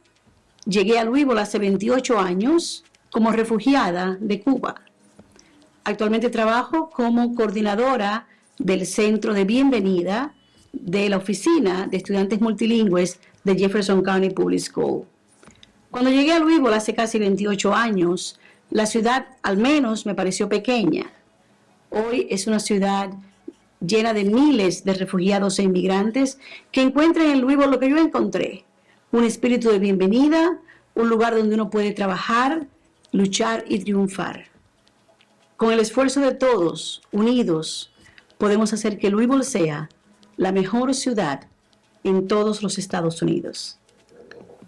Llegué a Louisville hace 28 años como refugiada de Cuba. Actualmente trabajo como coordinadora del Centro de Bienvenida de la Oficina de Estudiantes Multilingües de Jefferson County Public School. Cuando llegué a Louisville hace casi 28 años, la ciudad al menos me pareció pequeña. Hoy es una ciudad llena de miles de refugiados e inmigrantes que encuentran en Louisville lo que yo encontré, un espíritu de bienvenida, un lugar donde uno puede trabajar, luchar y triunfar. Con el esfuerzo de todos, unidos, podemos hacer que Louisville sea la mejor ciudad en todos los Estados Unidos.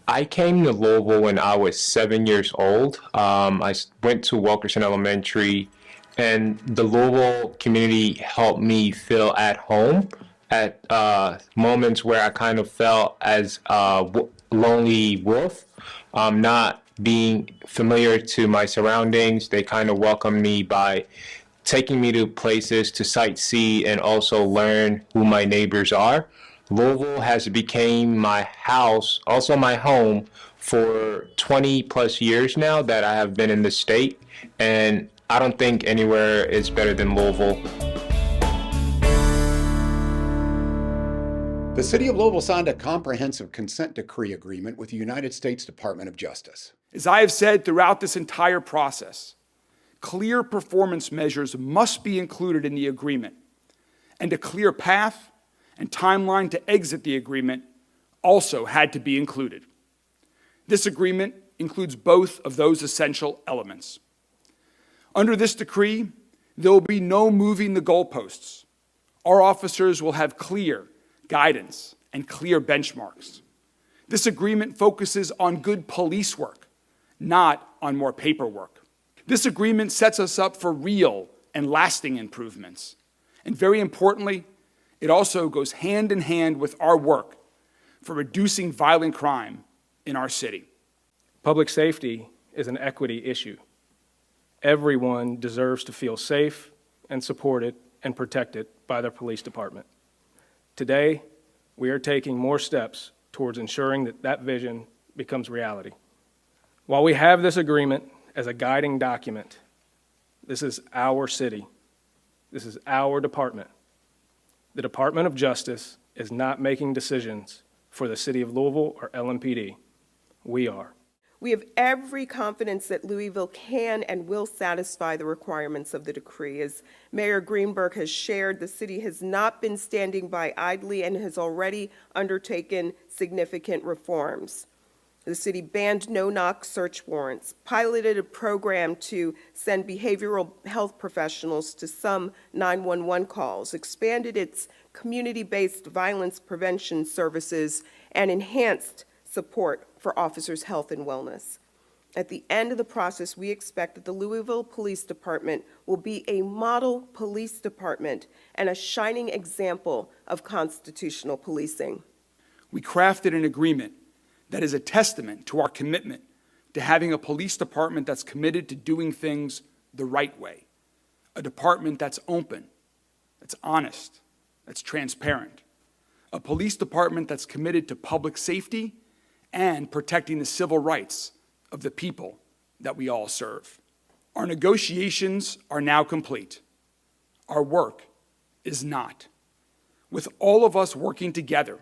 I came to Louisville when I was 7 years old. I went to Wilkerson Elementary, and the Louisville community helped me feel at home at moments where I kind of felt as a lonely wolf, not being familiar to my surroundings. They kind of welcomed me by taking me to places to sightsee and also learn who my neighbors are. Louisville has become my house, also my home, for 20 plus years now that I have been in the state, and I don't think anywhere is better than Louisville. The City of Louisville signed a comprehensive consent decree agreement with the United States Department of Justice. As I have said throughout this entire process, clear performance measures must be included in the agreement, and a clear path and timeline to exit the agreement also had to be included. This agreement includes both of those essential elements. Under this decree, there will be no moving the goalposts. Our officers will have clear guidance and clear benchmarks. This agreement focuses on good police work, not on more paperwork. This agreement sets us up for real and lasting improvements. And very importantly, it also goes hand in hand with our work for reducing violent crime in our city. Public safety is an equity issue. Everyone deserves to feel safe and supported and protected by their police department. Today, we are taking more steps towards ensuring that that vision becomes reality. While we have this agreement as a guiding document, this is our city. This is our department. The Department of Justice is not making decisions for the city of Louisville or LMPD. We are. We have every confidence that Louisville can and will satisfy the requirements of the decree. As Mayor Greenberg has shared, the city has not been standing by idly and has already undertaken significant reforms. The city banned no-knock search warrants, piloted a program to send behavioral health professionals to some 911 calls, expanded its community-based violence prevention services, and enhanced support for officers' health and wellness. At the end of the process, we expect that the Louisville Police Department will be a model police department and a shining example of constitutional policing. We crafted an agreement that is a testament to our commitment to having a police department that's committed to doing things the right way, a department that's open, that's honest, that's transparent, a police department that's committed to public safety and protecting the civil rights of the people that we all serve. Our negotiations are now complete. Our work is not. With all of us working together,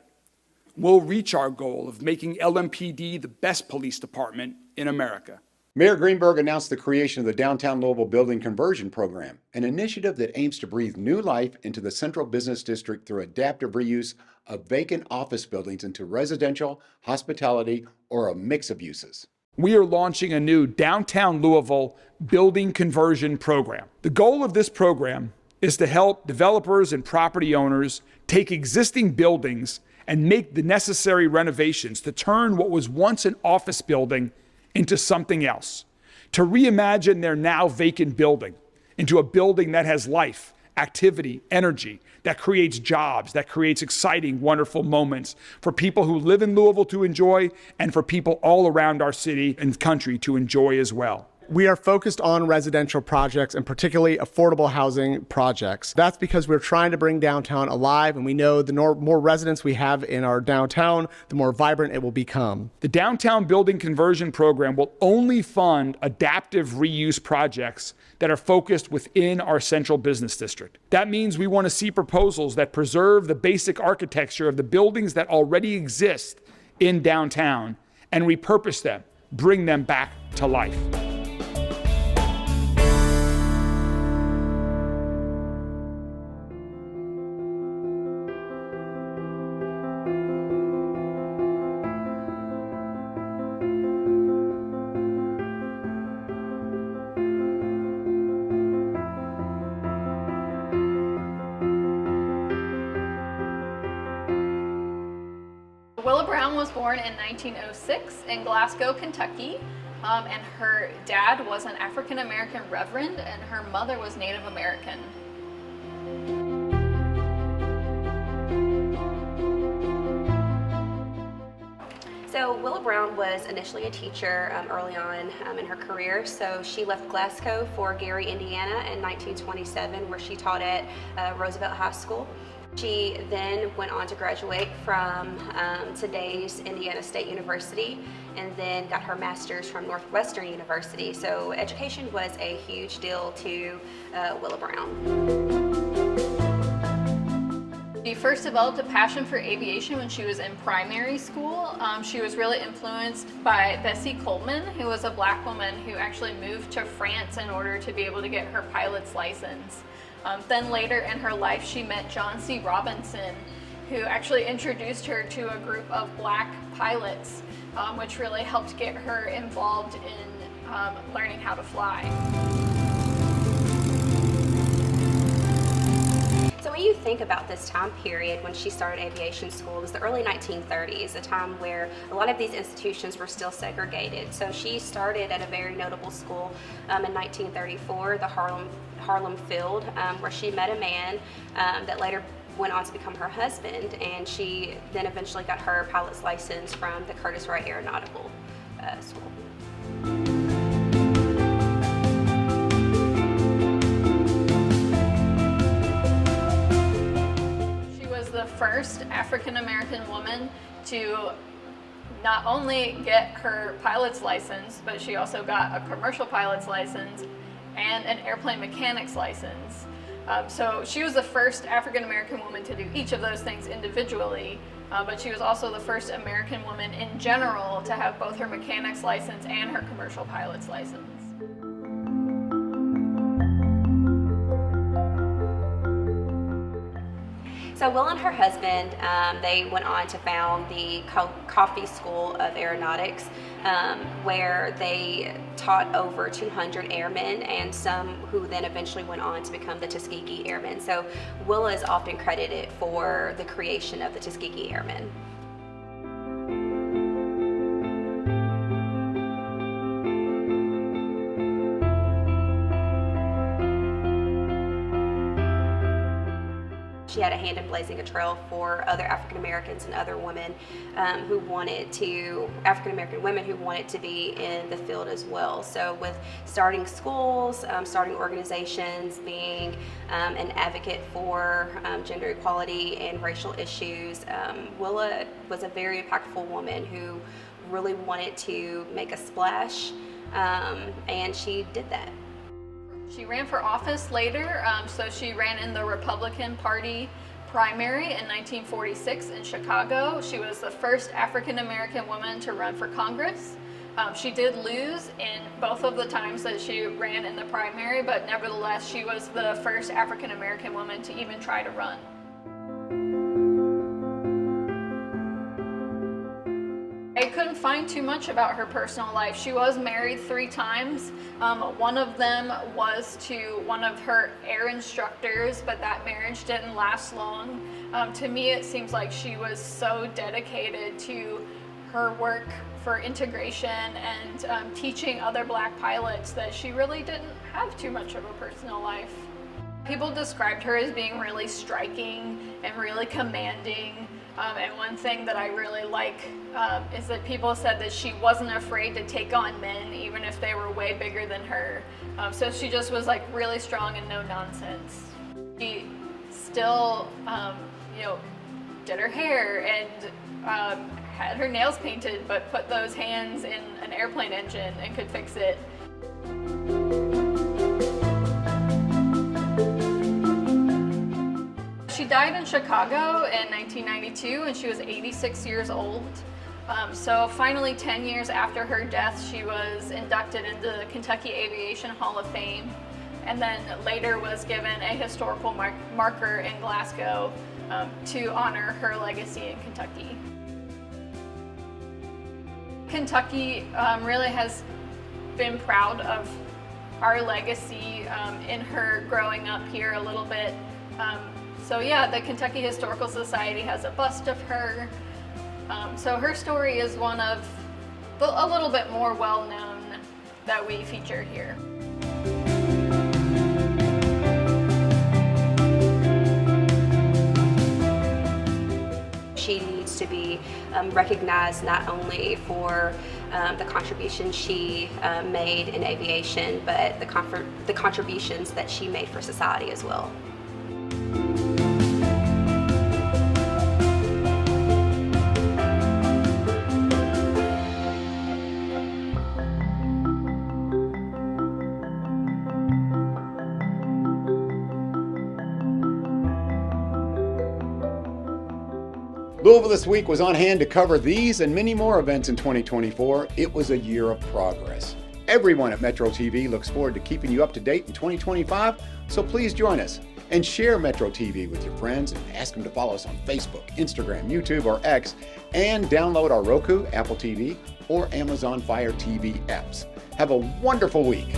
we'll reach our goal of making LMPD the best police department in America. Mayor Greenberg announced the creation of the Downtown Louisville Building Conversion Program, an initiative that aims to breathe new life into the Central Business District through adaptive reuse of vacant office buildings into residential, hospitality, or a mix of uses. We are launching a new Downtown Louisville Building Conversion Program. The goal of this program is to help developers and property owners take existing buildings and make the necessary renovations to turn what was once an office building into something else, to reimagine their now vacant building into a building that has life, activity, energy, that creates jobs, that creates exciting, wonderful moments for people who live in Louisville to enjoy and for people all around our city and country to enjoy as well. We are focused on residential projects and particularly affordable housing projects. That's because we're trying to bring downtown alive, and we know the more residents we have in our downtown, the more vibrant it will become. The Downtown Building Conversion Program will only fund adaptive reuse projects that are focused within our central business district. That means we want to see proposals that preserve the basic architecture of the buildings that already exist in downtown and repurpose them, bring them back to life. Willa Brown was born in 1906 in Glasgow, Kentucky, and her dad was an African-American reverend and her mother was Native American. So Willa Brown was initially a teacher early on in her career. So she left Glasgow for Gary, Indiana in 1927, where she taught at Roosevelt High School. She then went on to graduate from today's Indiana State University and then got her master's from Northwestern University. So education was a huge deal to Willa Brown. She first developed a passion for aviation when she was in primary school. She was really influenced by Bessie Coleman, who was a black woman who actually moved to France in order to be able to get her pilot's license. Then later in her life, she met John C. Robinson, who actually introduced her to a group of black pilots, which really helped get her involved in learning how to fly. when you think about this time period when she started aviation school, it was the early 1930s, a time where a lot of these institutions were still segregated. So she started at a very notable school in 1934, the Harlem Field, where she met a man that later went on to become her husband, and she then eventually got her pilot's license from the Curtiss-Wright Aeronautical School. The first African-American woman to not only get her pilot's license, but she also got a commercial pilot's license and an airplane mechanic's license. So she was the first African-American woman to do each of those things individually, but she was also the first American woman in general to have both her mechanic's license and her commercial pilot's license. So Will and her husband, they went on to found the Coffee School of Aeronautics, where they taught over 200 airmen and some who then eventually went on to become the Tuskegee Airmen. So Will is often credited for the creation of the Tuskegee Airmen. She had a hand in blazing a trail for other African Americans and other women African American women who wanted to be in the field as well. So with starting schools, starting organizations, being an advocate for gender equality and racial issues, Willa was a very impactful woman who really wanted to make a splash, and she did that. She ran for office later, so she ran in the Republican Party primary in 1946 in Chicago. She was the first African-American woman to run for Congress. She did lose in both of the times that she ran in the primary, but nevertheless, she was the first African-American woman to even try to run. I couldn't find too much about her personal life. She was married 3 times. One of them was to one of her air instructors, but that marriage didn't last long. To me, it seems like she was so dedicated to her work for integration and teaching other black pilots that she really didn't have too much of a personal life. People described her as being really striking and really commanding. And one thing that I really like is that people said that she wasn't afraid to take on men, even if they were way bigger than her. So she just was like really strong and no nonsense. She still, did her hair and had her nails painted, but put those hands in an airplane engine and could fix it. She died in Chicago in 1992, and she was 86 years old. So finally, 10 years after her death, she was inducted into the Kentucky Aviation Hall of Fame, and then later was given a historical marker in Glasgow to honor her legacy in Kentucky. Kentucky really has been proud of our legacy in her growing up here a little bit. So yeah, the Kentucky Historical Society has a bust of her. So her story is one of a little bit more well-known that we feature here. She needs to be recognized not only for the contributions she made in aviation, but the contributions that she made for society as well. Louisville This Week was on hand to cover these and many more events in 2024. It was a year of progress. Everyone at Metro TV looks forward to keeping you up to date in 2025, so please join us and share Metro TV with your friends and ask them to follow us on Facebook, Instagram, YouTube, or X, and download our Roku, Apple TV, or Amazon Fire TV apps. Have a wonderful week.